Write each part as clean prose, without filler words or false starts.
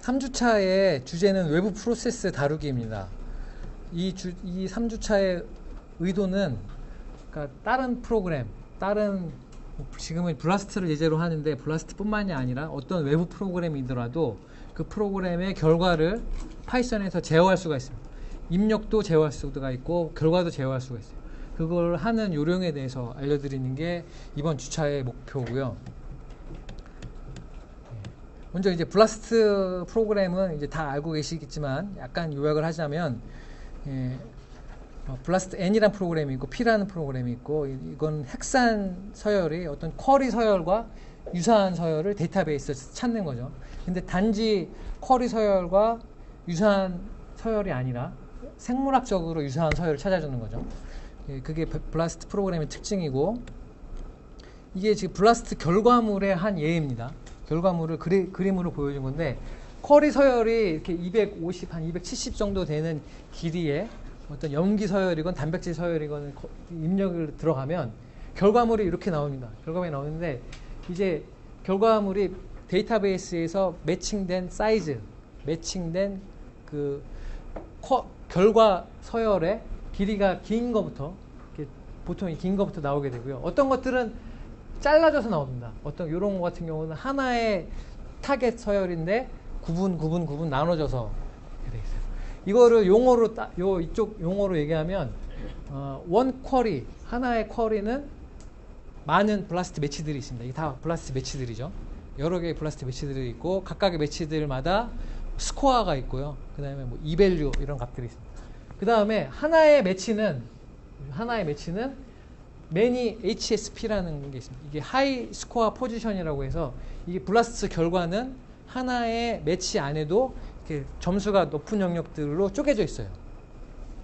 3주차의 주제는 외부 프로세스 다루기입니다. 이 3주차의 의도는 그러니까 다른 프로그램, 지금은 블라스트를 예제로 하는데 블라스트뿐만이 아니라 어떤 외부 프로그램이더라도 그 프로그램의 결과를 파이썬에서 제어할 수가 있습니다. 입력도 제어할 수가 있고 결과도 제어할 수가 있어요. 그걸 하는 요령에 대해서 알려드리는 게 이번 주차의 목표고요. 먼저 이제 블라스트 프로그램은 이제 다 알고 계시겠지만 약간 요약을 하자면 블라스트 N이라는 프로그램이 있고 P라는 프로그램이 있고 이건 핵산 서열이 어떤 쿼리 서열과 유사한 서열을 데이터베이스에서 찾는 거죠. 근데 단지 쿼리 서열과 유사한 서열이 아니라 생물학적으로 유사한 서열을 찾아주는 거죠. 그게 블라스트 프로그램의 특징이고 이게 지금 블라스트 결과물의 한 예입니다. 결과물을 그림으로 보여준 건데 쿼리 서열이 이렇게 250, 한 270 정도 되는 길이의 어떤 염기 서열이건 단백질 서열이건 입력을 들어가면 결과물이 이렇게 나옵니다. 결과물이 나오는데 이제 결과물이 데이터베이스에서 매칭된 사이즈, 매칭된 그 결과 서열의 길이가 긴 거부터 보통 긴 거부터 나오게 되고요. 어떤 것들은 잘라져서 나옵니다. 어떤 이런 거 같은 경우는 하나의 타겟 서열인데 구분 나눠져서 이렇게 돼 있어요. 이거를 용어로 이쪽 용어로 얘기하면 원 쿼리, 하나의 쿼리는 많은 블라스트 매치들이 있습니다. 이게 다 블라스트 매치들이죠. 여러 개의 블라스트 매치들이 있고 각각의 매치들마다 스코어가 있고요. 그 다음에 뭐 이밸류 이런 값들이 있습니다. 그 다음에 하나의 매치는 many HSP라는 게 있습니다. 이게 하이 스코어 포지션이라고 해서 이게 블라스트 결과는 하나의 매치 안에도 이렇게 점수가 높은 영역들로 쪼개져 있어요.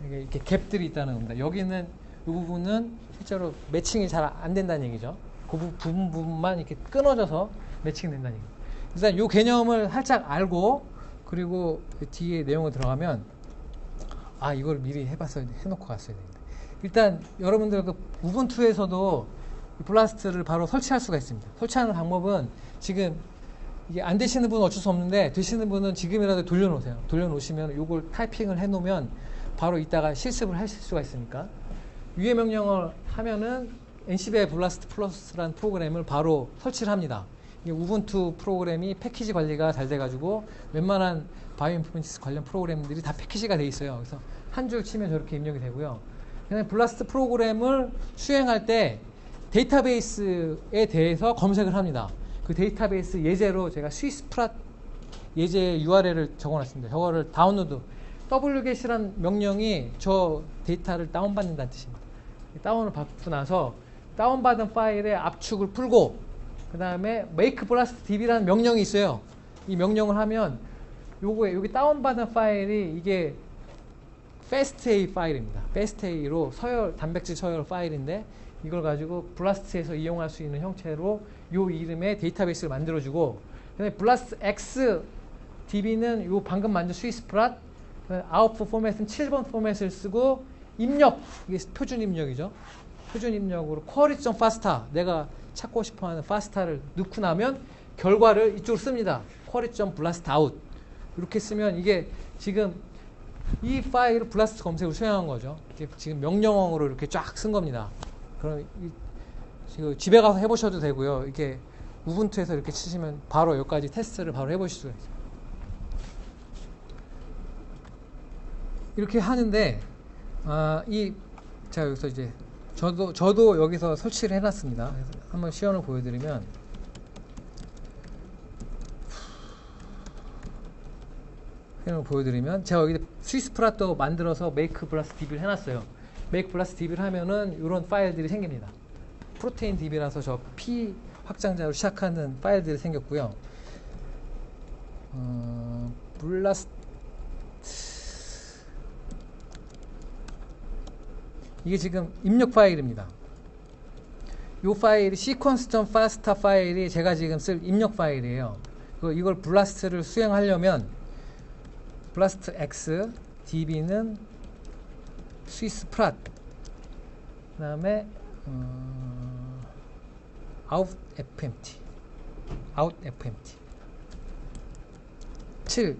이렇게 갭들이 있다는 겁니다. 여기는 이 부분은 실제로 매칭이 잘 안 된다는 얘기죠. 그 부분만 이렇게 끊어져서 매칭된다는 얘기죠. 일단 이 개념을 살짝 알고 그리고 뒤에 내용을 들어가면 이걸 미리 해놓고 갔어야 되는데 일단 여러분들 그 우분투에서도 블라스트를 바로 설치할 수가 있습니다. 설치하는 방법은 지금 이게 안 되시는 분은 어쩔 수 없는데 되시는 분은 지금이라도 돌려놓으세요. 돌려놓으시면 이걸 타이핑을 해놓으면 바로 이따가 실습을 하실 수가 있으니까 위의 명령을 하면은 NCBI 블라스트 플러스라는 프로그램을 바로 설치를 합니다. 이게 우분투 프로그램이 패키지 관리가 잘 돼가지고 웬만한 바이오인포메틱스 관련 프로그램들이 다 패키지가 돼 있어요. 그래서 한 줄 치면 저렇게 입력이 되고요. 그냥 블라스트 프로그램을 수행할 때 데이터베이스에 대해서 검색을 합니다. 그 데이터베이스 예제로 제가 스위스프랏 예제 URL을 적어놨습니다. 저거를 다운로드 wget이라는 명령이 저 데이터를 다운받는다는 뜻입니다. 다운을 받고 나서 다운받은 파일의 압축을 풀고 그 다음에 make blast db라는 명령이 있어요. 이 명령을 하면 여기 다운받은 파일이 이게 FASTA 파일입니다. FASTA로 단백질 서열 파일인데 이걸 가지고 블라스트에서 이용할 수 있는 형태로 이 이름의 데이터베이스를 만들어주고 그다음에 블라스트 X DB는 요 방금 만든 스위스프랏 아웃풋 포맷은 7번 포맷을 쓰고 입력, 이게 표준 입력이죠. 표준 입력으로 query.fasta 내가 찾고 싶어하는 fasta를 넣고 나면 결과를 이쪽으로 씁니다. query.blastout 이렇게 쓰면 이게 지금 이 파일을 블라스트 검색으로 수행한 거죠. 이게 지금 명령어로 이렇게 쫙 쓴 겁니다. 그럼 지금 집에 가서 해보셔도 되고요. 이렇게 우분투에서 이렇게 치시면 바로 여기까지 테스트를 바로 해보실 수가 있어요. 이렇게 하는데 자 여기서 이제 저도 여기서 설치를 해놨습니다. 그래서 한번 시연을 보여드리면 제가 여기 스위스프랏도 만들어서 make blast db를 해놨어요. make blast db를 하면은 이런 파일들이 생깁니다. 프로테인 db라서 저 P 확장자로 시작하는 파일들이 생겼고요. 블라스트 이게 지금 입력 파일입니다. 이 파일이 sequence.fasta 파일이 제가 지금 쓸 입력 파일이에요. 이걸 블라스트를 수행하려면 블라스트 X DB는 스위스프랏 그 다음에 out fmt 7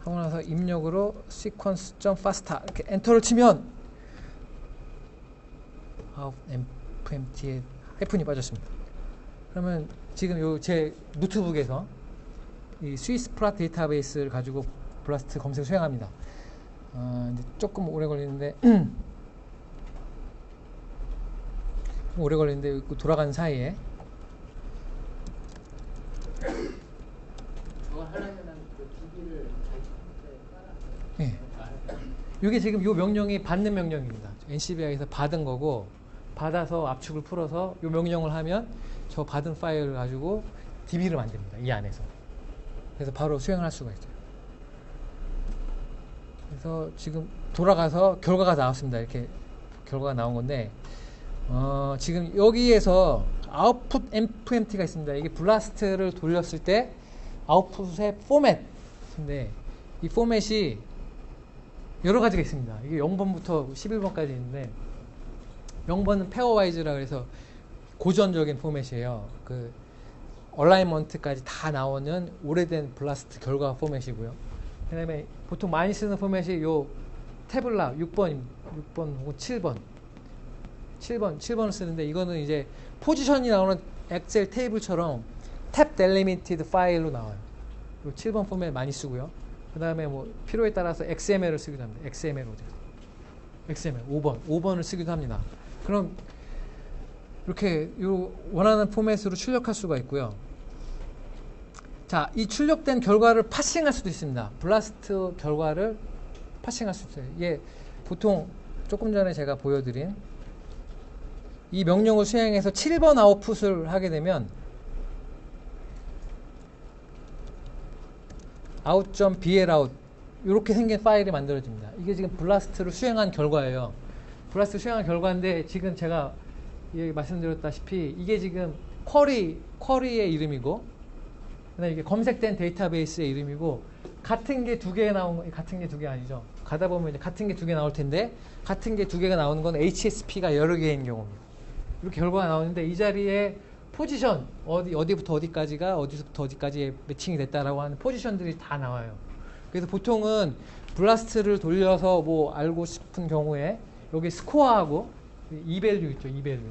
하고 나서 입력으로 sequence.fasta 이렇게 엔터를 치면 FMT에 하이픈이 빠졌습니다. 그러면 지금 요 제 노트북에서 이 스위스프라 데이터베이스를 가지고 블라스트 검색을 수행합니다. 이제 조금 오래 걸리는데 돌아가는 사이에 저거 하려면 그 DB를 예. 이게 지금 요 명령이 받는 명령입니다. NCBI에서 받은 거고 받아서 압축을 풀어서 요 명령을 하면 저 받은 파일을 가지고 DB를 만듭니다. 이 안에서. 그래서 바로 수행을 할 수가 있어요. 그래서 지금 돌아가서 결과가 나왔습니다. 이렇게 결과가 나온 건데 지금 여기에서 아웃풋 FMT가 있습니다. 이게 블라스트를 돌렸을 때 아웃풋의 포맷인데 이 포맷이 여러 가지가 있습니다. 이게 0번부터 11번까지 있는데 0번은 페어와이즈라 그래서 고전적인 포맷이에요. 그 얼라이먼트까지 다 나오는 오래된 블라스트 결과 포맷이고요. 그 다음에 보통 많이 쓰는 포맷이 요 태블라 6번 혹은 7번을 쓰는데 이거는 이제 포지션이 나오는 엑셀 테이블처럼 탭 델리미티드 파일로 나와요. 요 7번 포맷 많이 쓰고요. 그 다음에 뭐 필요에 따라서 XML을 쓰기도 합니다. XML 5번을 쓰기도 합니다. 그럼 이렇게 요 원하는 포맷으로 출력할 수가 있고요. 자, 이 출력된 결과를 파싱할 수도 있습니다. 블라스트 결과를 파싱할 수 있어요. 이게 보통 조금 전에 제가 보여드린 이 명령을 수행해서 7번 아웃풋을 하게 되면 out.blout 이렇게 생긴 파일이 만들어집니다. 이게 지금 블라스트를 수행한 결과예요. 블라스트 수행한 결과인데 지금 제가 말씀드렸다시피 이게 지금 쿼리의 이름이고 그다음에 이게 검색된 데이터베이스의 이름이고 같은 게 두 개 나온 같은 게 두 개 아니죠. 가다 보면 이제 같은 게 두 개 나올 텐데 같은 게 두 개가 나오는 건 HSP가 여러 개인 경우입니다. 이렇게 결과가 나오는데 이 자리에 포지션 어디부터 어디까지가 어디서부터 어디까지 매칭이 됐다라고 하는 포지션들이 다 나와요. 그래서 보통은 블라스트를 돌려서 뭐 알고 싶은 경우에 여기 스코어하고 이밸류 있죠. 이밸류.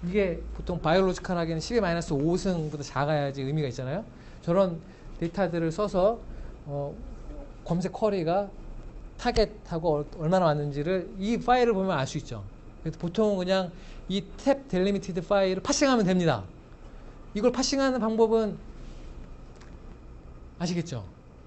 이게 보통 바이올로지컬하게는 10-5승보다 작아야지 의미가 있잖아요. 저런 데이터들을 써서 검색 쿼리가 타겟하고 얼마나 왔는지를 이 파일을 보면 알 수 있죠. 그래서 보통은 그냥 이 탭 델리미티드 파일을 파싱하면 됩니다. 이걸 파싱하는 방법은 아시겠죠?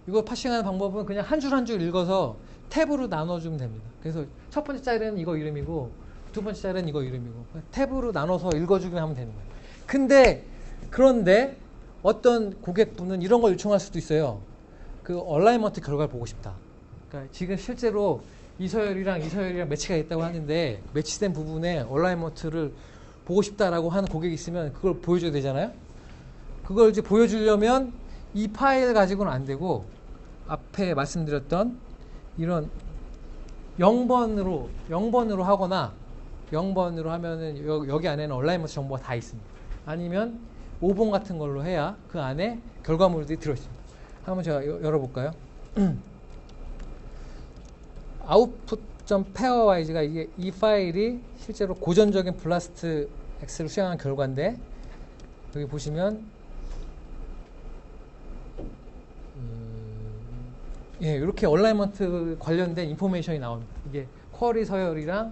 이걸 파싱하는 방법은 그냥 한 줄 한 줄 읽어서 탭으로 나눠주면 됩니다. 그래서 첫 번째 자리는 이거 이름이고 두 번째 자리는 이거 이름이고 탭으로 나눠서 읽어주기만 하면 되는 거예요. 그런데 어떤 고객분은 이런 걸 요청할 수도 있어요. 그 얼라이먼트 결과를 보고 싶다. 그러니까 지금 실제로 이서열이랑 매치가 있다고 하는데 매치된 부분에 얼라이먼트를 보고 싶다라고 하는 고객이 있으면 그걸 보여줘야 되잖아요. 그걸 이제 보여주려면 이 파일 가지고는 안 되고 앞에 말씀드렸던 이런 0번으로 하거나 0번으로 하면은 여기 안에는 얼라이먼트 정보가 다 있습니다. 아니면 5번 같은 걸로 해야 그 안에 결과물들이 들어있습니다. 한번 제가 열어볼까요? output.pairwise가 이 파일이 실제로 고전적인 블라스트 X를 수행한 결과인데 여기 보시면 이렇게 얼라이먼트 관련된 인포메이션이 나옵니다. 이게 쿼리 서열이랑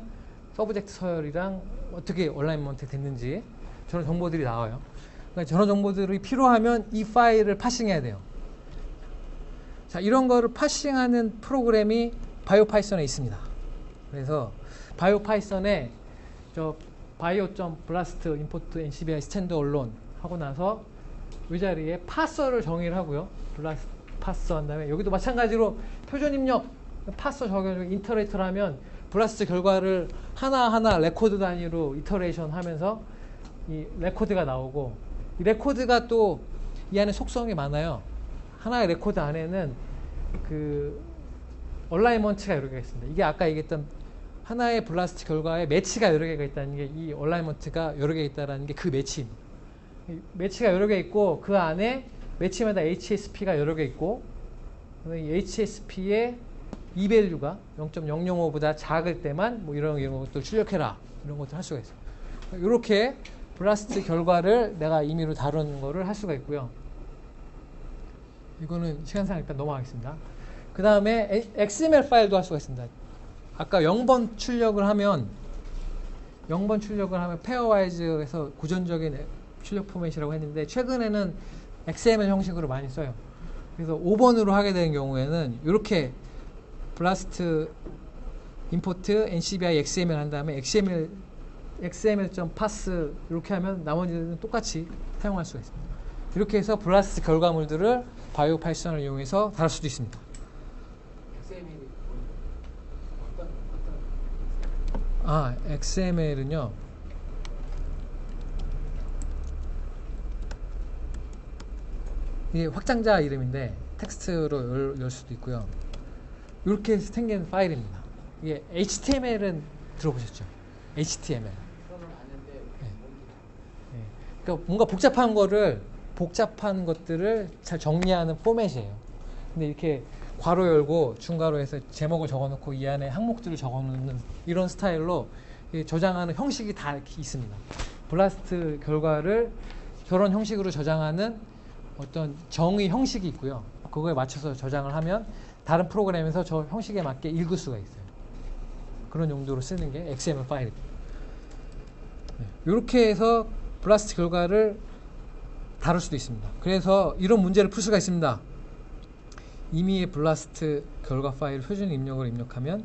서브젝트 서열이랑 어떻게 얼라이먼트 됐는지 저런 정보들이 나와요. 그러니까 저런 정보들이 필요하면 이 파일을 파싱해야 돼요. 자, 이런 거를 파싱하는 프로그램이 바이오파이썬에 있습니다. 그래서 바이오파이썬에 저 bio.blast import ncbi standalone 하고 나서 이 자리에 파서를 정의를 하고요. 블라스트 파서 한 다음에 여기도 마찬가지로 표준 입력 파서 적용을 인터레이터를 하면 블라스트 결과를 하나하나 레코드 단위로 이터레이션 하면서 이 레코드가 나오고 이 레코드가 또 이 안에 속성이 많아요. 하나의 레코드 안에는 그 얼라이먼트가 여러 개가 있습니다. 이게 아까 얘기했던 하나의 블라스트 결과에 매치가 여러 개가 있다는 게 이 얼라이먼트가 여러 개 있다는 게 그 매치입니다. 매치가 여러 개 있고 그 안에 매치마다 HSP가 여러 개 있고 이 HSP의 E 밸류가 0.005보다 작을 때만 뭐 이런 것들 출력해라 이런 것들 할 수가 있어요. 이렇게 블라스트 결과를 내가 임의로 다루는 거를 할 수가 있고요. 이거는 시간상 일단 넘어가겠습니다. 그 다음에 XML 파일도 할 수가 있습니다. 아까 0번 출력을 하면 페어와이즈에서 고전적인 출력 포맷이라고 했는데 최근에는 XML 형식으로 많이 써요. 그래서 5번으로 하게 되는 경우에는 이렇게 블라스트 임포트 ncbi xml 한 다음에 xml.pass 이렇게 하면 나머지는 똑같이 사용할 수가 있습니다. 이렇게 해서 블라스트 결과물들을 바이오 파이썬을 이용해서 다룰 수도 있습니다. XML은요. 이게 확장자 이름인데 텍스트로 열 수도 있고요. 이렇게 생긴 파일입니다. 이게 HTML은 들어보셨죠? HTML. 그러니까 뭔가 복잡한 것들을 잘 정리하는 포맷이에요. 근데 이렇게 괄호 열고 중괄호에서 제목을 적어놓고 이 안에 항목들을 적어놓는 이런 스타일로 저장하는 형식이 다 이렇게 있습니다. 블라스트 결과를 저런 형식으로 저장하는 어떤 정의 형식이 있고요. 그거에 맞춰서 저장을 하면 다른 프로그램에서 저 형식에 맞게 읽을 수가 있어요. 그런 용도로 쓰는 게 XML 파일입니다. 이렇게 해서 블라스트 결과를 다룰 수도 있습니다. 그래서 이런 문제를 풀 수가 있습니다. 임의의 블라스트 결과 파일 표준 입력을 입력하면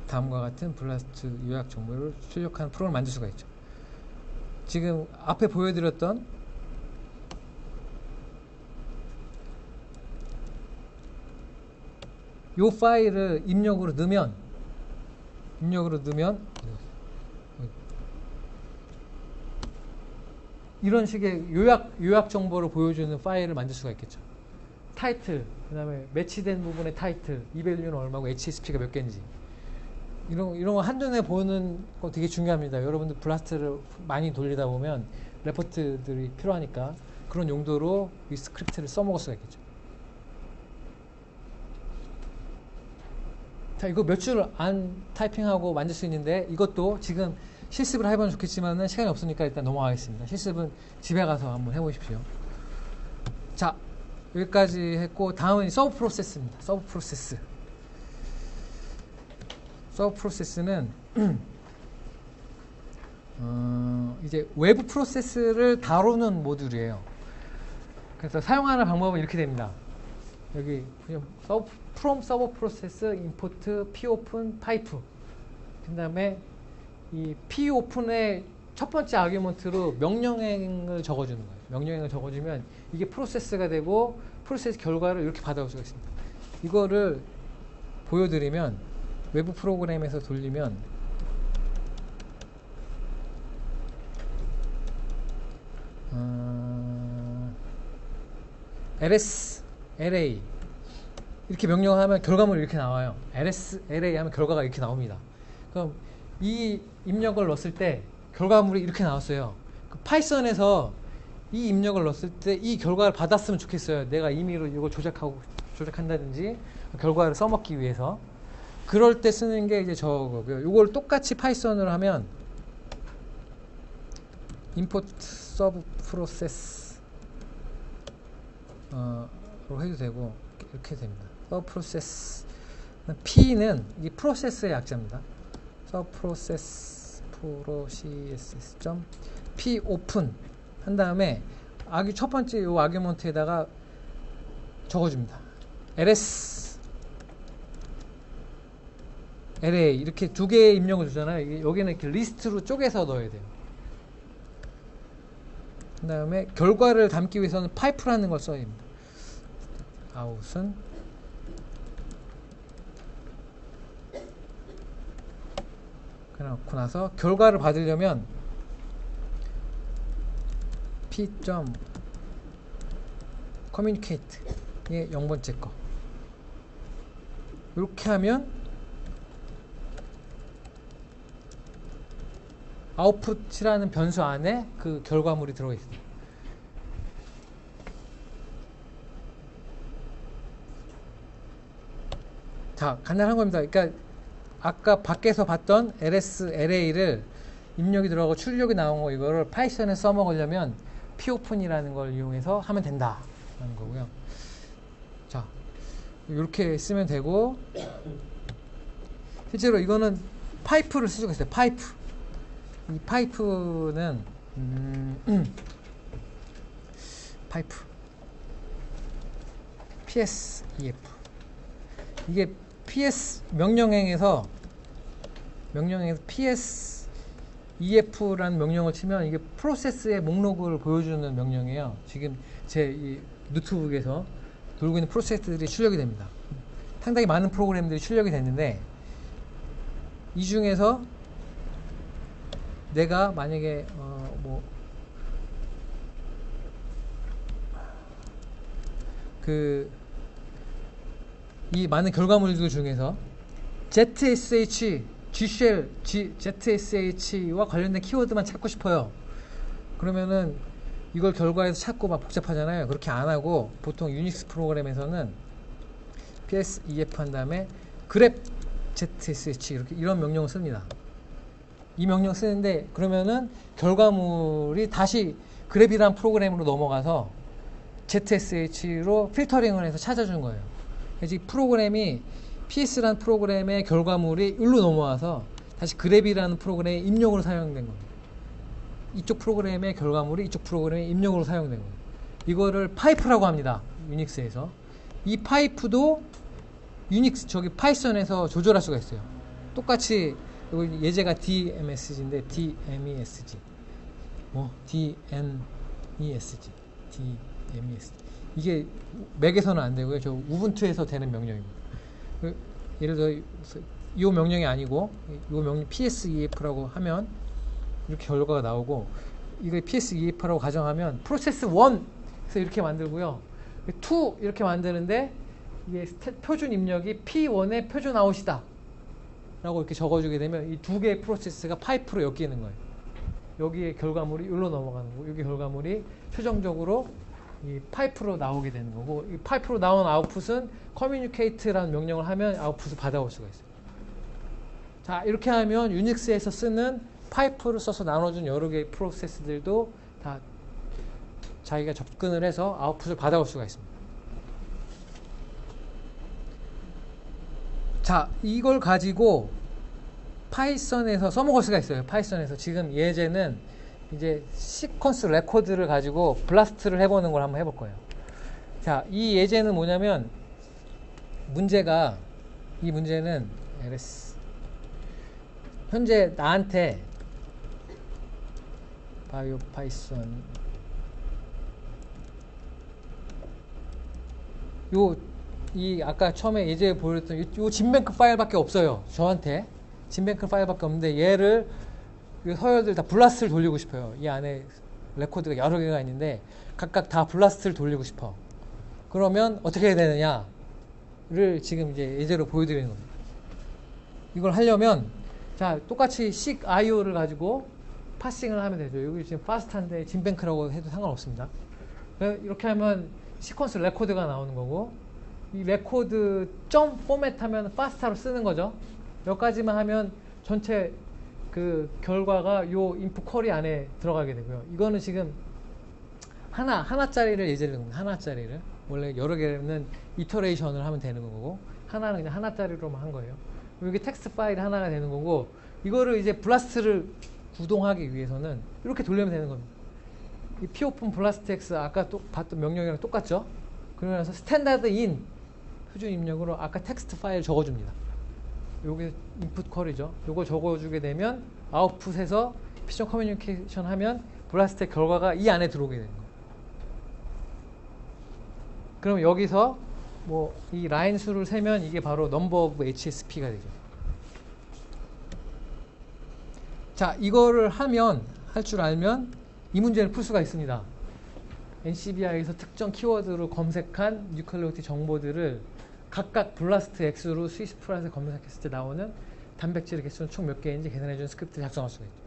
다음과 같은 블라스트 요약 정보를 출력하는 프로그램을 만들 수가 있죠. 지금 앞에 보여드렸던 이 파일을 입력으로 넣으면 이런 식의 요약 정보를 보여주는 파일을 만들 수가 있겠죠. 타이틀, 그 다음에 매치된 부분의 타이틀, 이 밸류는 얼마고 HSP가 몇 개인지 이런 거 한눈에 보는 거 되게 중요합니다. 여러분들 블라스트를 많이 돌리다 보면 레포트들이 필요하니까 그런 용도로 이 스크립트를 써먹을 수가 있겠죠. 자, 이거 몇 줄 안 타이핑하고 만들 수 있는데 이것도 지금 실습을 해보면 좋겠지만 시간이 없으니까 일단 넘어가겠습니다. 실습은 집에 가서 한번 해보십시오. 자, 여기까지 했고 다음은 서브 프로세스입니다. 서브 프로세스는 이제 외부 프로세스를 다루는 모듈이에요. 그래서 사용하는 방법은 이렇게 됩니다. 여기 from 서버 프로세스 import popen 파이프 그 다음에 이 popen의 첫 번째 아규먼트로 명령행을 적어주는 거예요. 명령행을 적어주면 이게 프로세스가 되고 프로세스 결과를 이렇게 받아올 수가 있습니다. 이거를 보여드리면 외부 프로그램에서 돌리면 ls array 이렇게 명령하면 결과물이 이렇게 나와요. ls array 하면 결과가 이렇게 나옵니다. 그럼 이 입력을 넣었을 때 결과물이 이렇게 나왔어요. 그 파이썬에서 이 입력을 넣었을 때 이 결과를 받았으면 좋겠어요. 내가 임의로 이걸 조작한다든지 결과를 써먹기 위해서. 그럴 때 쓰는 게 이제 저거고요. 이걸 똑같이 파이썬으로 하면 import sub process 로 해도 되고 이렇게 됩니다. sub process P는 이 프로세스의 약자입니다. sub process P open 한 다음에 첫 번째 요 아규먼트에다가 적어줍니다. ls array 이렇게 두 개의 입력을 주잖아요. 여기는 이렇게 리스트로 쪼개서 넣어야 돼요. 그 다음에 결과를 담기 위해서는 파이프라는 걸 써야 됩니다. out은 그래놓고 나서 결과를 받으려면 p.communicate의 0번째 거 이렇게 하면 output이라는 변수 안에 그 결과물이 들어가 있습니다. 자, 간단한 겁니다. 그러니까 아까 밖에서 봤던 ls array를 입력이 들어가고 출력이 나온 거 이거를 파이썬에 써먹으려면 popen이라는 걸 이용해서 하면 된다라는 거고요. 자, 이렇게 쓰면 되고 실제로 이거는 파이프를 쓸 수가 있어요. 파이프. 이 파이프는 파이프 PSEF 이게 PS 명령행에서 PSEF라는 명령을 치면 이게 프로세스의 목록을 보여주는 명령이에요. 지금 제 이 노트북에서 돌고 있는 프로세스들이 출력이 됩니다. 상당히 많은 프로그램들이 출력이 됐는데 이 중에서 내가 만약에 이 많은 결과물들 중에서 ZSH, Gshell, ZSH와 관련된 키워드만 찾고 싶어요. 그러면은 이걸 결과에서 찾고 막 복잡하잖아요. 그렇게 안 하고 보통 유닉스 프로그램에서는 PSEF 한 다음에 grep ZSH 이런 명령을 씁니다. 이 명령 쓰는데 그러면은 결과물이 다시 grep이라는 프로그램으로 넘어가서 ZSH로 필터링을 해서 찾아준 거예요. 그래서 이 프로그램이 PS라는 프로그램의 결과물이 일로 넘어와서 다시 grep이라는 프로그램의 입력으로 사용된 겁니다. 이쪽 프로그램의 결과물이 이쪽 프로그램의 입력으로 사용된 거예요. 이거를 파이프라고 합니다. 유닉스에서. 이 파이프도 유닉스 파이썬에서 조절할 수가 있어요. 똑같이 여기 예제가 DMSG인데 DMESG DMESG 이게 맥에서는 안 되고요. 저 우분투에서 되는 명령입니다. 예를 들어 이 명령이 아니고 이 명령 PSEF라고 하면 이렇게 결과가 나오고 이거 PSEF라고 가정하면 프로세스 1에서 이렇게 만들고요. 2 이렇게 만드는데 이게 표준 입력이 P1의 표준 아웃이다 라고 이렇게 적어주게 되면 이 두 개의 프로세스가 파이프로 엮이는 거예요. 여기에 결과물이 여기로 넘어가는 거고 여기 결과물이 최종적으로 이 파이프로 나오게 되는 거고 이 파이프로 나온 아웃풋은 communicate라는 명령을 하면 아웃풋을 받아올 수가 있어요. 자, 이렇게 하면 유닉스에서 쓰는 파이프를 써서 나눠준 여러 개의 프로세스들도 다 자기가 접근을 해서 아웃풋을 받아올 수가 있습니다. 자, 이걸 가지고 파이썬에서 써먹을 수가 있어요. 파이썬에서 지금 예제는 이제 시퀀스 레코드를 가지고 블라스트를 해보는 걸 한번 해볼 거예요. 자, 이 예제는 뭐냐면 이 문제는 ls 현재 나한테 바이오 파이썬 이 아까 처음에 예제 보였던 요 진뱅크 파일밖에 없어요. 저한테 진뱅크 파일밖에 없는데 얘를 이 서열들 다 블라스트를 돌리고 싶어요. 이 안에 레코드가 여러 개가 있는데 각각 다 블라스트를 돌리고 싶어. 그러면 어떻게 해야 되느냐를 지금 이제 예제로 보여드리는 겁니다. 이걸 하려면 자, 똑같이 seek IO를 가지고 파싱을 하면 되죠. 여기 지금 파스트한데 진뱅크라고 해도 상관없습니다. 이렇게 하면 시퀀스 레코드가 나오는 거고 이 레코드 점 포맷 하면 파스타로 쓰는 거죠. 여기까지만 하면 전체 그 결과가 요 인풋 쿼리 안에 들어가게 되고요. 이거는 지금 하나짜리를 예제를 듭니다. 하나짜리를. 원래 여러 개는 이터레이션을 하면 되는 거고 하나는 그냥 하나짜리로만 한 거예요. 이게 텍스트 파일 하나가 되는 거고 이거를 이제 블라스트를 구동하기 위해서는 이렇게 돌리면 되는 겁니다. 이 popen blast x 아까 또 봤던 명령이랑 똑같죠? 그러면서 스탠다드 인 표준 입력으로 아까 텍스트 파일 적어줍니다. 요게 인풋 쿼리죠. 요거 적어주게 되면 아웃풋에서 피션 커뮤니케이션 하면 블라스트의 결과가 이 안에 들어오게 되는 거예요. 그럼 여기서 뭐 이 라인 수를 세면 이게 바로 넘버 오브 HSP가 되죠. 자, 이거를 할 줄 알면 이 문제를 풀 수가 있습니다. NCBI에서 특정 키워드로 검색한 뉴클리오티드 정보들을 각각 블라스트 X로 스위스 프라이스 검색했을 때 나오는 단백질의 개수는 총 몇 개인지 계산해주는 스크립트를 작성할 수가 있죠.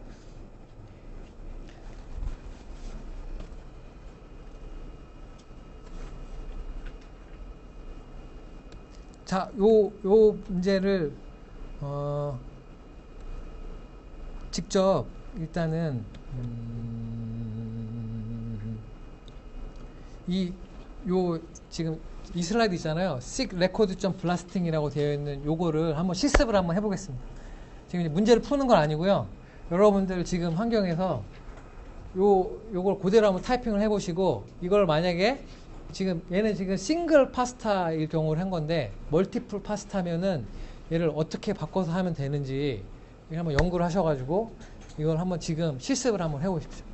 자, 요 문제를 직접 일단은 요 지금 이 슬라이드 있잖아요. SIG record blasting이라고 되어 있는 요거를 한번 실습을 한번 해보겠습니다. 지금 이제 문제를 푸는 건 아니고요. 여러분들 지금 환경에서 요걸 그대로 한번 타이핑을 해보시고, 이걸 만약에 얘는 지금 싱글 파스타일 경우를 한 건데 멀티플 파스타면은 얘를 어떻게 바꿔서 하면 되는지 한번 연구를 하셔가지고 이걸 한번 지금 실습을 한번 해보십시오.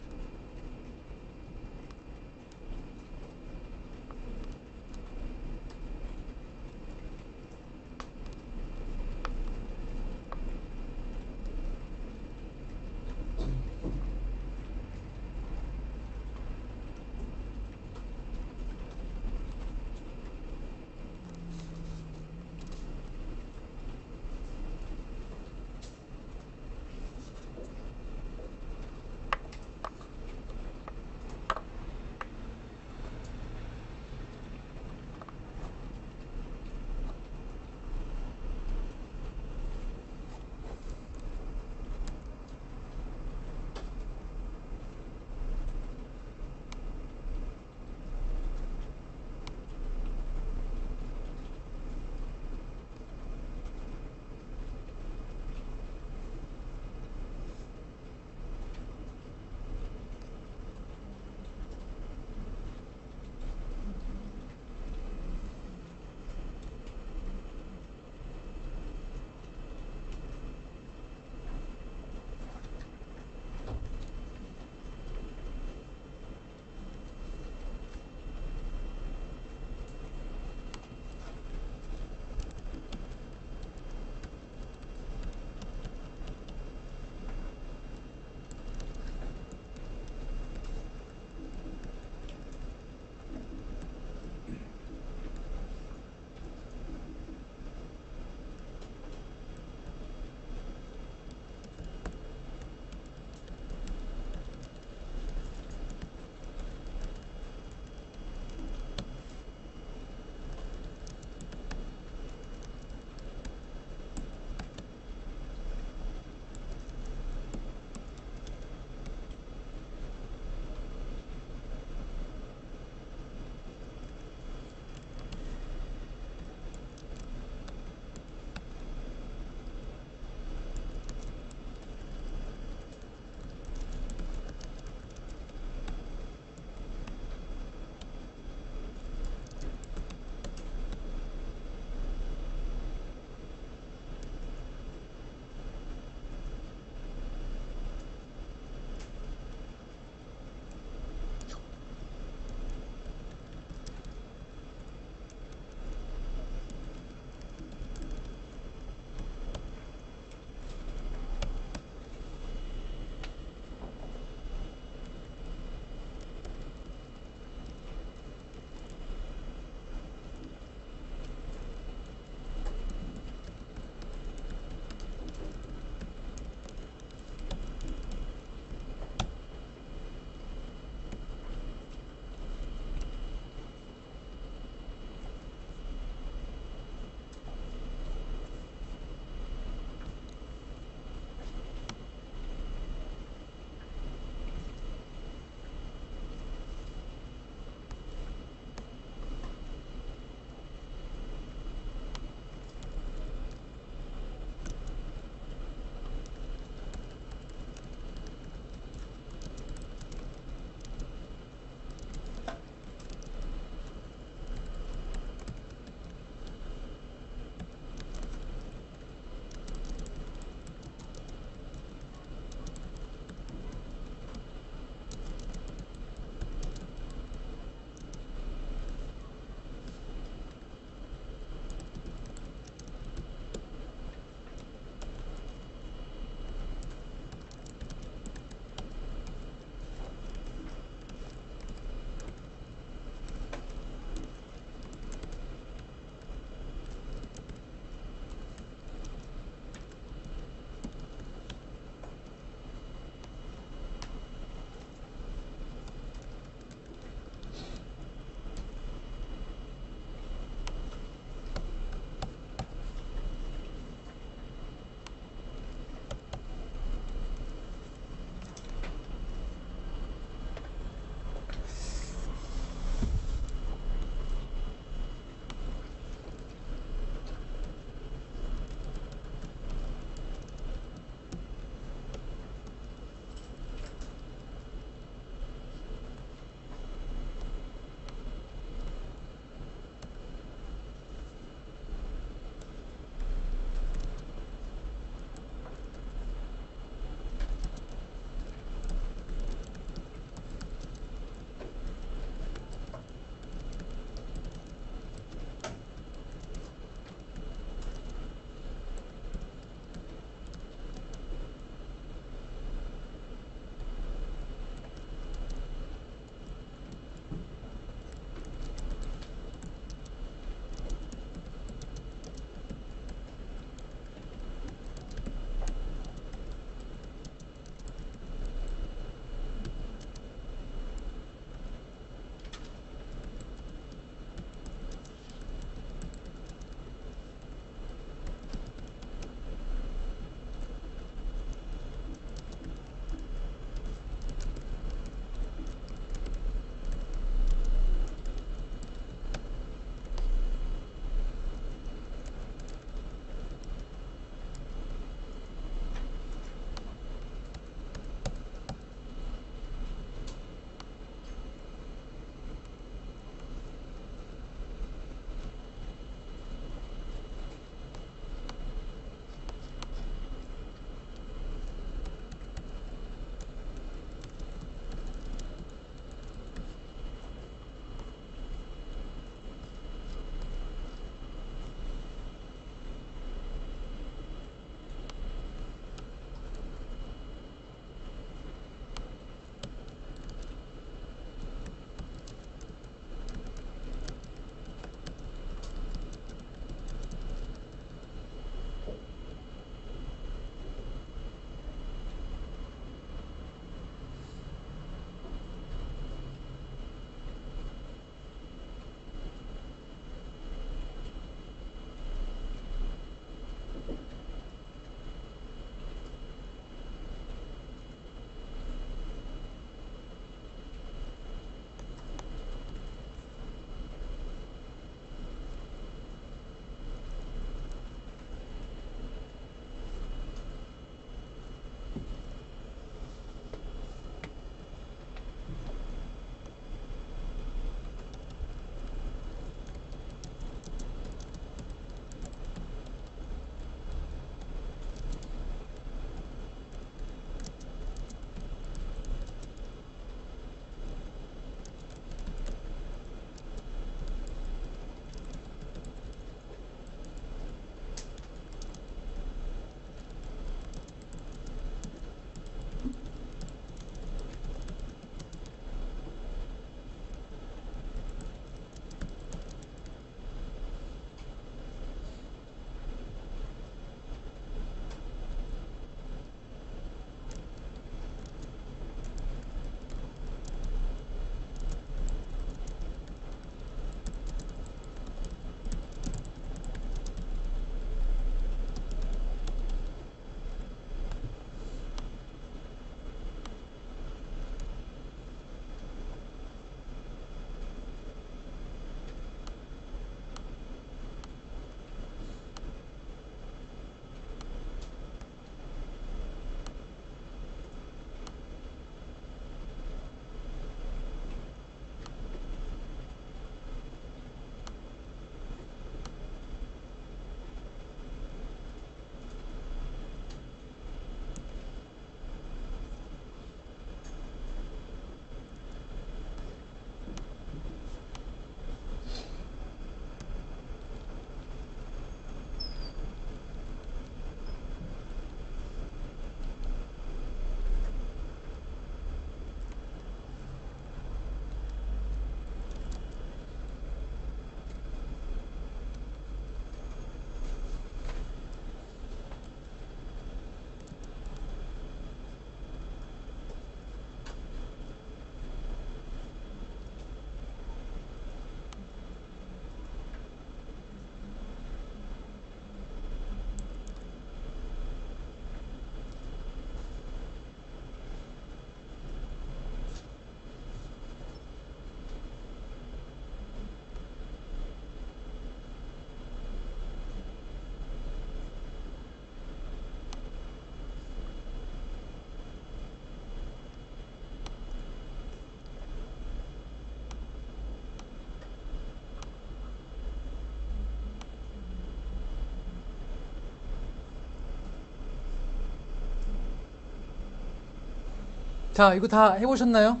자, 이거 다 해보셨나요?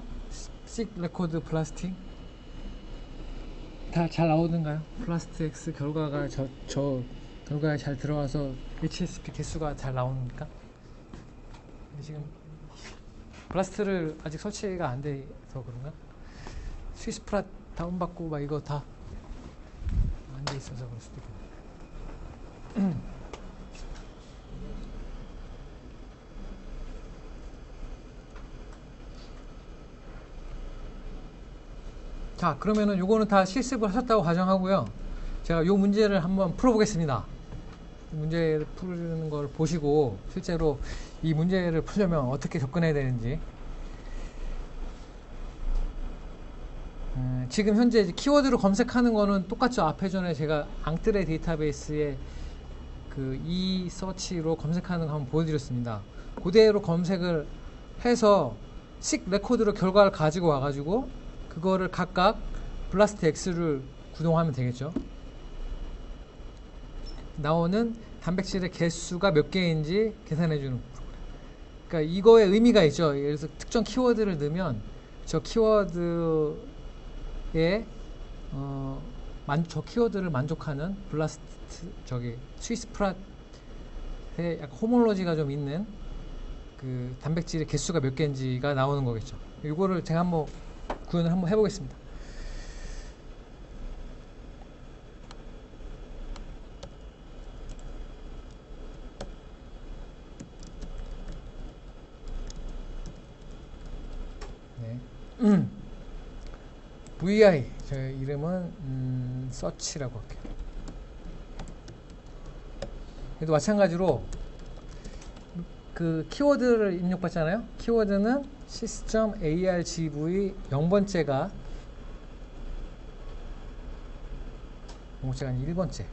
식 레코드 블라스팅 다 잘 나오는가요? 블라스트 X 결과가 저 결과에 잘 들어와서 HSP 개수가 잘 나오니까. 근데 지금 블라스트를 아직 설치가 안 돼서 그런가? 스위스프라 다운받고 막 이거 다 안 돼 있어서 그럴 수도 있겠네. 자, 그러면은 요거는 다 실습을 하셨다고 가정하고요. 제가 요 문제를 한번 풀어보겠습니다. 문제를 푸는 걸 보시고 실제로 이 문제를 풀려면 어떻게 접근해야 되는지. 지금 현재 키워드로 검색하는 거는 똑같죠. 앞에 전에 제가 앙뜨레 데이터베이스에 그 e서치로 검색하는 거 한번 보여드렸습니다. 그대로 검색을 해서 식 레코드로 결과를 가지고 와가지고 그거를 각각 블라스트 X를 구동하면 되겠죠. 나오는 단백질의 개수가 몇 개인지 계산해주는 프로그램. 그러니까 이거에 의미가 있죠. 그래서 특정 키워드를 넣으면 저 키워드에 저 키워드를 만족하는 블라스트 스위스프라트의 약간 호몰로지가 좀 있는 그 단백질의 개수가 몇 개인지가 나오는 거겠죠. 이거를 제가 한번 구현을 한번 해보겠습니다. 네. VI 저 이름은 서치라고 할게요. 얘도 마찬가지로 그 키워드를 입력받잖아요. 키워드는 system argv 0번째가 1번째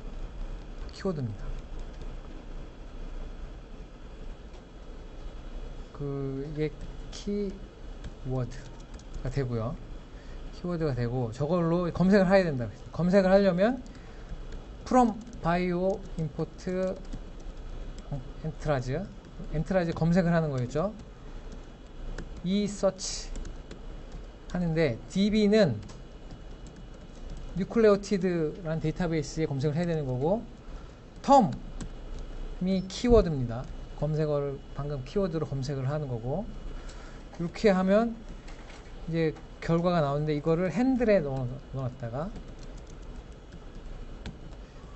키워드입니다. 이게 키워드가 되고요. 키워드가 되고 저걸로 검색을 해야 된다. 검색을 하려면 from bio import 엔트라지 검색을 하는 거였죠. e서치 하는데 db는 뉴클레오티드라는 데이터베이스에 검색을 해야 되는 거고 term이 키워드입니다. 검색어를 방금 키워드로 검색을 하는 거고 이렇게 하면 이제 결과가 나오는데 이거를 핸들에 넣어놨다가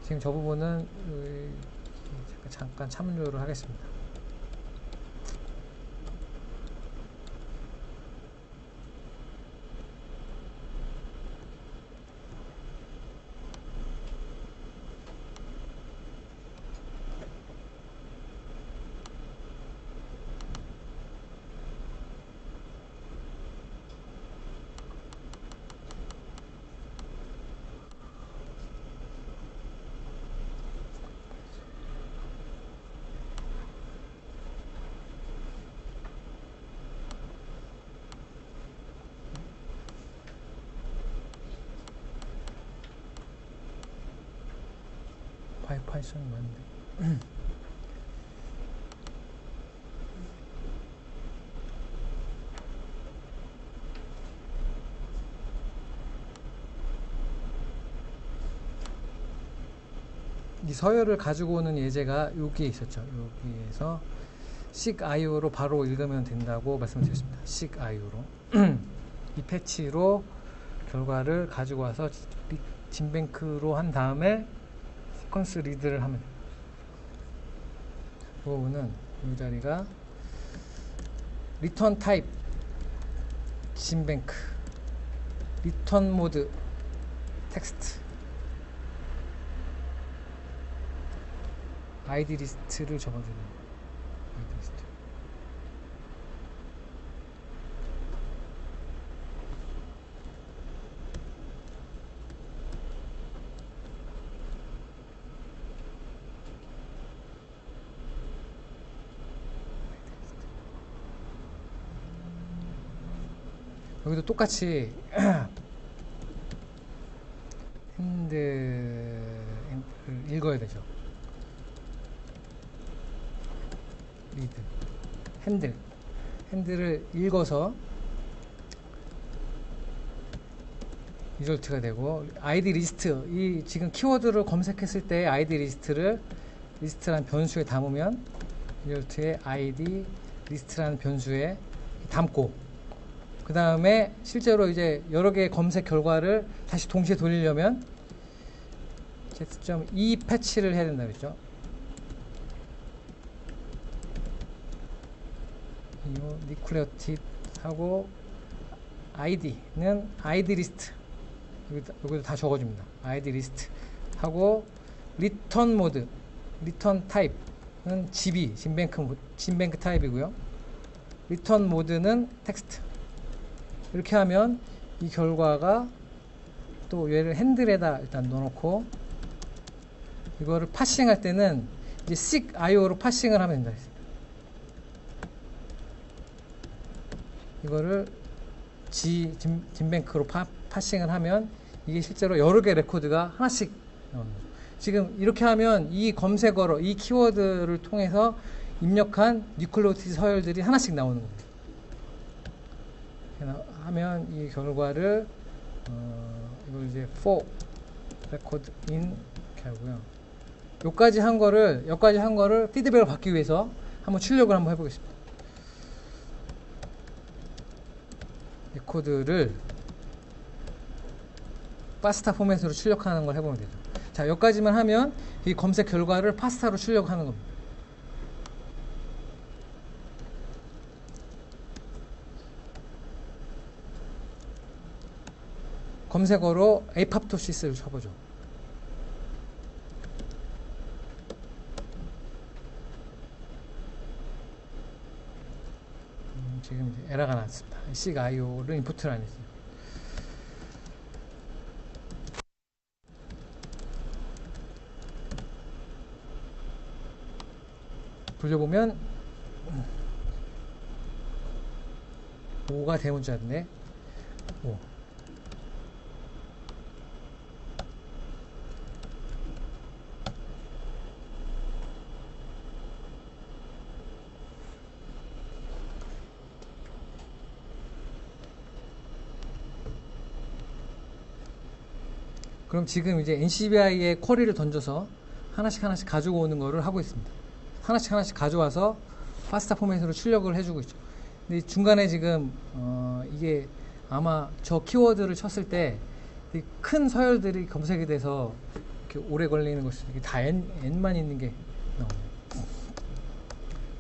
지금 저 부분은 잠깐 참조를 하겠습니다. 파이썬이 맞는데 이 서열을 가지고 오는 예제가 여기에 있었죠. 여기에서 sigIO로 바로 읽으면 된다고 말씀드렸습니다. sigIO로 이 패치로 결과를 가지고 와서 진뱅크로 한 다음에 시퀀스 리드를 하면 됩니다. 그 부분은 이 자리가 리턴 타입 진뱅크 리턴 모드 텍스트 아이디 리스트를 적어주는 아이디 리스트. 여기도 똑같이 핸들을 읽어야 되죠. 리드 핸들 핸들을 읽어서 리졸트가 되고, id 리스트, 이 지금 키워드를 검색했을 때 id 리스트라는 변수에 담으면 리졸트에 id 리스트라는 변수에 담고, 그 다음에 실제로 이제 여러 개의 검색 결과를 다시 동시에 돌리려면 z.e 패치를 해야 된다 그랬죠. 니클레어팁 하고 id는 id 리스트, 여기도 다 적어줍니다. id 리스트 하고 리턴 모드, 리턴 타입은 GB, 진뱅크 타입이고요. 리턴 모드는 텍스트. 이렇게 하면 이 결과가 또 얘를 핸들에다 일단 넣어놓고, 이거를 파싱할 때는 이제 seek IO로 파싱을 하면 된다. 이거를 진뱅크로 파싱을 하면 이게 실제로 여러 개 레코드가 하나씩 나오는 거죠. 지금 이렇게 하면 이 검색어로 이 키워드를 통해서 입력한 뉴클레오티드 서열들이 하나씩 나오는 겁니다. 하면 이 결과를 이걸 이제 for record in 이렇게 하고요. 여기까지 한 거를 피드백을 받기 위해서 한번 출력을 한번 해보겠습니다. 레코드를 파스타 포맷으로 출력하는 걸 해보면 되죠. 자, 여기까지만 하면 이 검색 결과를 파스타로 출력하는 겁니다. 검색어로 에이팝토시스를 쳐보죠. 지금 이제 에러가 났습니다. seek IO를 인풋을 안 했어요. 돌려보면 5가 대문자인데 5. 그럼 지금 이제 NCBI에 쿼리를 던져서 하나씩 가지고 오는 거를 하고 있습니다. 하나씩 가져와서 파스타 포맷으로 출력을 해주고 있죠. 근데 중간에 지금 이게 아마 저 키워드를 쳤을 때 큰 서열들이 검색이 돼서 이렇게 오래 걸리는 것이 다 N만 있는 게 나옵니다.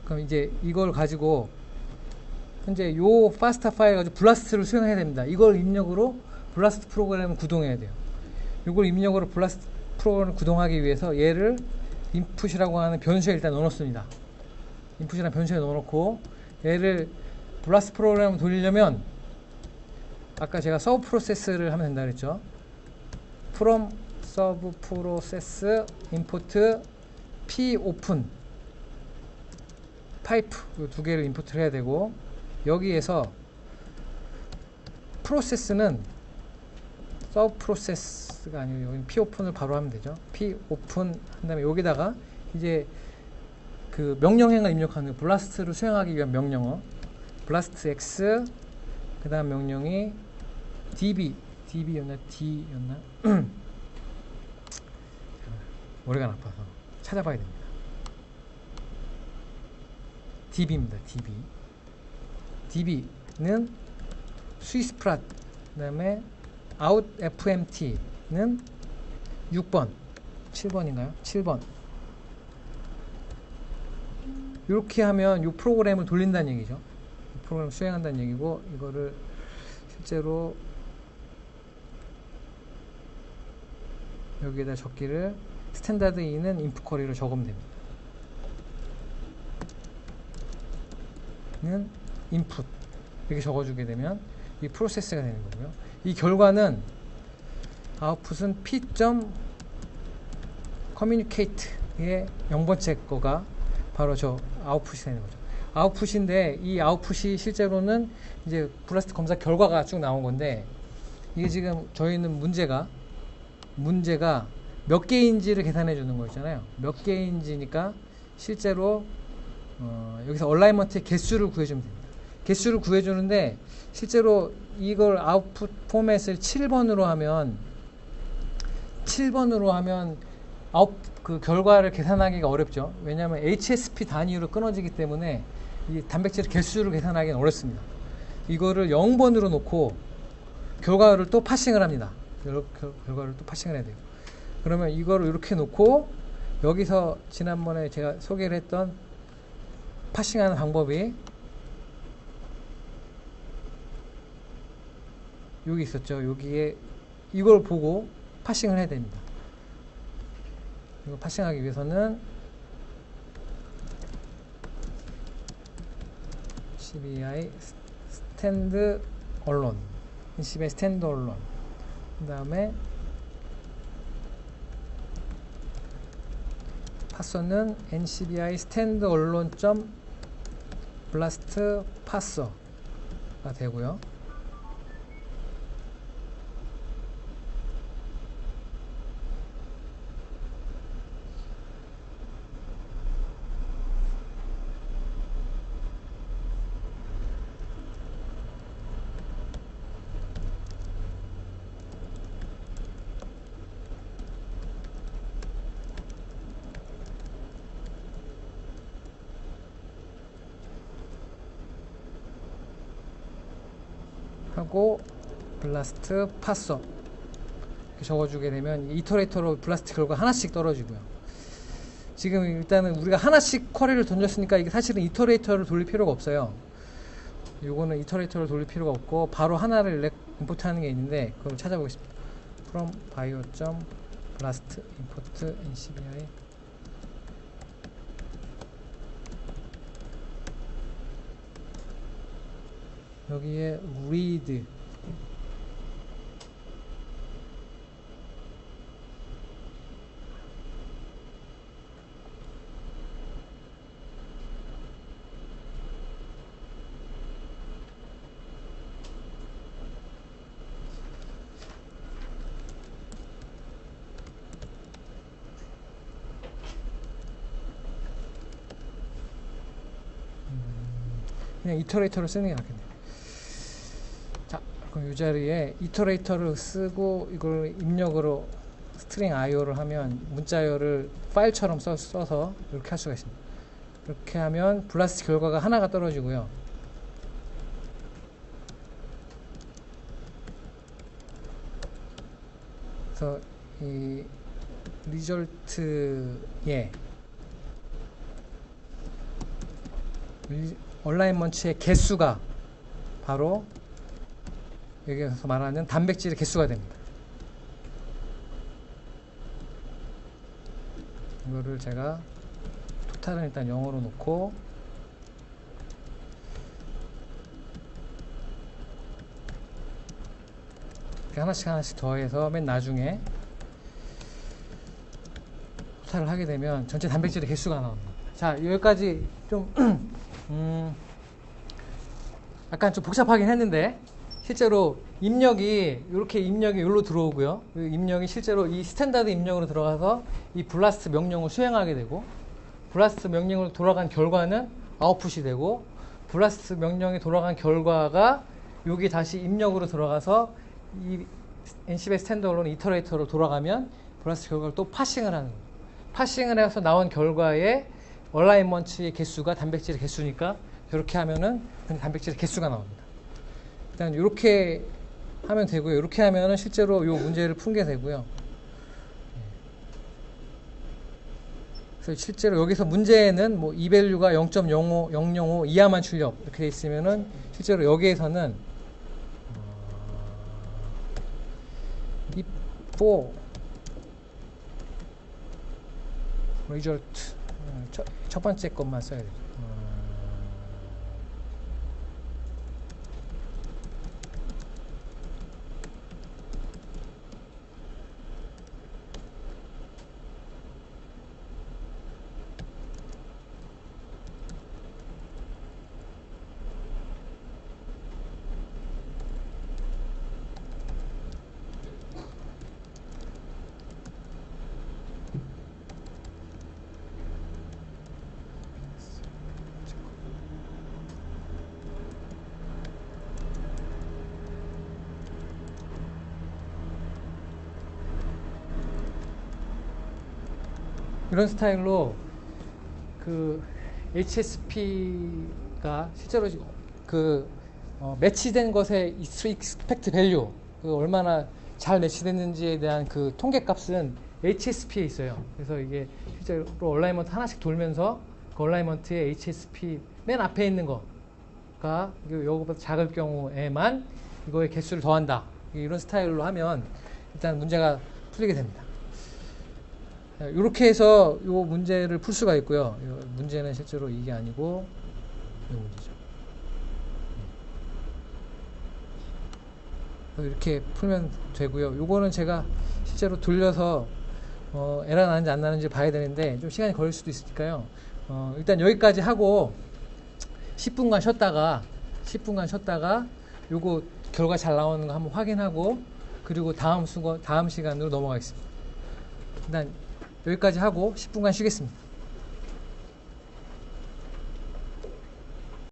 그럼 이제 이걸 가지고 현재 요 파스타 파일 가지고 블라스트를 수행해야 됩니다. 이걸 입력으로 블라스트 프로그램을 구동해야 돼요. 이걸 입력으로 블라스트 프로그램을 구동하기 위해서 얘를 인풋이라고 하는 변수에 일단 넣어놓습니다. 인풋이라는 변수에 넣어놓고 얘를 블라스트 프로그램을 돌리려면 아까 제가 서브 프로세스를 하면 된다 그랬죠. from 서브 프로세스 input p open 파이프 이 두 개를 인풋을 해야 되고, 여기에서 프로세스는 서브 프로세스가 아니고 여기 p open을 바로 하면 되죠. p open 한 다음에 여기다가 이제 그 명령행을 입력하는 블라스트를 수행하기 위한 명령어 블라스트 x, 그 다음 명령이 db였나 d였나 머리가 나빠서 찾아봐야 됩니다. db입니다. db는 스위스프랏, 그 다음에 out fmt는 6번 7번인가요? 7번. 이렇게 하면 이 프로그램을 돌린다는 얘기죠. 이 프로그램을 수행한다는 얘기고, 이거를 실제로 여기에다 적기를 스탠다드 E는 인풋 쿼리로 적으면 됩니다. 는 인풋 이렇게 적어주게 되면 이 프로세스가 되는 거고요. 이 결과는 아웃풋은 p.communicate의 0번째 거가 바로 저 아웃풋이 되는 거죠. 아웃풋인데 이 아웃풋이 실제로는 이제 블라스트 검사 결과가 쭉 나온 건데, 이게 지금 저희는 문제가 몇 개인지를 계산해 주는 거 있잖아요. 몇 개인지니까 실제로 여기서 얼라이먼트의 개수를 구해주면 됩니다. 개수를 구해주는데 실제로 이걸 아웃풋 포맷을 7번으로 하면 그 결과를 계산하기가 어렵죠. 왜냐하면 HSP 단위로 끊어지기 때문에 이 단백질의 개수를 계산하기는 어렵습니다. 이거를 0번으로 놓고 결과를 또 파싱을 합니다. 결과를 또 파싱을 해야 돼요. 그러면 이거를 이렇게 놓고 여기서 지난번에 제가 소개를 했던 파싱하는 방법이 여기 있었죠. 여기에 이걸 보고 파싱을 해야 됩니다. 이거 파싱하기 위해서는 NCBI 스탠드 언론, NCBI 스탠드 언론, 그 다음에 파서는 NCBI 스탠드 언론 점 블라스트 파서가 되고요. 하고 블라스트 파서 이렇게 적어주게 되면 이터레이터로 블라스트 결과 하나씩 떨어지고요. 지금 일단은 우리가 하나씩 쿼리를 던졌으니까 이게 사실은 이터레이터를 돌릴 필요가 없어요. 요거는 이터레이터를 돌릴 필요가 없고 바로 하나를 임포트 하는 게 있는데 그걸 찾아보겠습니다. from bio.blast import ncbi 여기에 read 그냥 이터레이터를 쓰는 게 낫겠네요. 자, 그럼 이 자리에 이터레이터를 쓰고 이걸 입력으로 스트링 IO를 하면 문자열을 파일처럼 써서 이렇게 할 수가 있습니다. 이렇게 하면 블라스트 결과가 하나가 떨어지고요. 그래서 이 리절트에 얼라인먼트의 개수가 바로 여기서 말하는 단백질의 개수가 됩니다. 이거를 제가 토탈은 일단 0으로 놓고 이렇게 하나씩 더해서 맨 나중에 토탈을 하게 되면 전체 단백질의 개수가 나옵니다. 자, 여기까지 좀 약간 좀 복잡하긴 했는데 실제로 입력이 이렇게 입력이 여기로 들어오고요. 이 입력이 실제로 이 스탠다드 입력으로 들어가서 이 블라스트 명령을 수행하게 되고 블라스트 명령으로 돌아간 결과는 아웃풋이 되고 블라스트 명령이 돌아간 결과가 여기 다시 입력으로 들어가서 이 NCBI 스탠드 언론 이터레이터로 돌아가면 블라스트 결과를 또 파싱을 하는 거예요. 파싱을 해서 나온 결과에 얼라인먼트의 개수가 단백질의 개수니까 이렇게 하면은 단백질의 개수가 나옵니다. 일단 이렇게 하면 되고요. 이렇게 하면은 실제로 이 문제를 풀게 되고요. 그래서 실제로 여기서 문제에는 뭐 이밸류가 0.005 이하만 출력 이렇게 돼 있으면은 실제로 여기에서는 before result 첫 번째 것만 써야 되죠. 이런 스타일로 그 HSP가 실제로 매치된 것의 익스펙트 밸류, 그 얼마나 잘 매치됐는지에 대한 그 통계 값은 HSP에 있어요. 그래서 이게 실제로 얼라이먼트 하나씩 돌면서 그 얼라이먼트의 HSP 맨 앞에 있는 거가 이거보다 작을 경우에만 이거의 개수를 더한다. 이런 스타일로 하면 일단 문제가 풀리게 됩니다. 이렇게 해서 이 문제를 풀 수가 있고요. 이 문제는 실제로 이게 아니고 이 문제죠. 이렇게 풀면 되고요. 이거는 제가 실제로 돌려서 에러 나는지 안 나는지 봐야 되는데 좀 시간이 걸릴 수도 있으니까요. 일단 여기까지 하고 10분간 쉬었다가 요거 결과 잘 나오는 거 한번 확인하고 그리고 다음 시간으로 넘어가겠습니다. 일단 여기까지 하고 10분간 쉬겠습니다.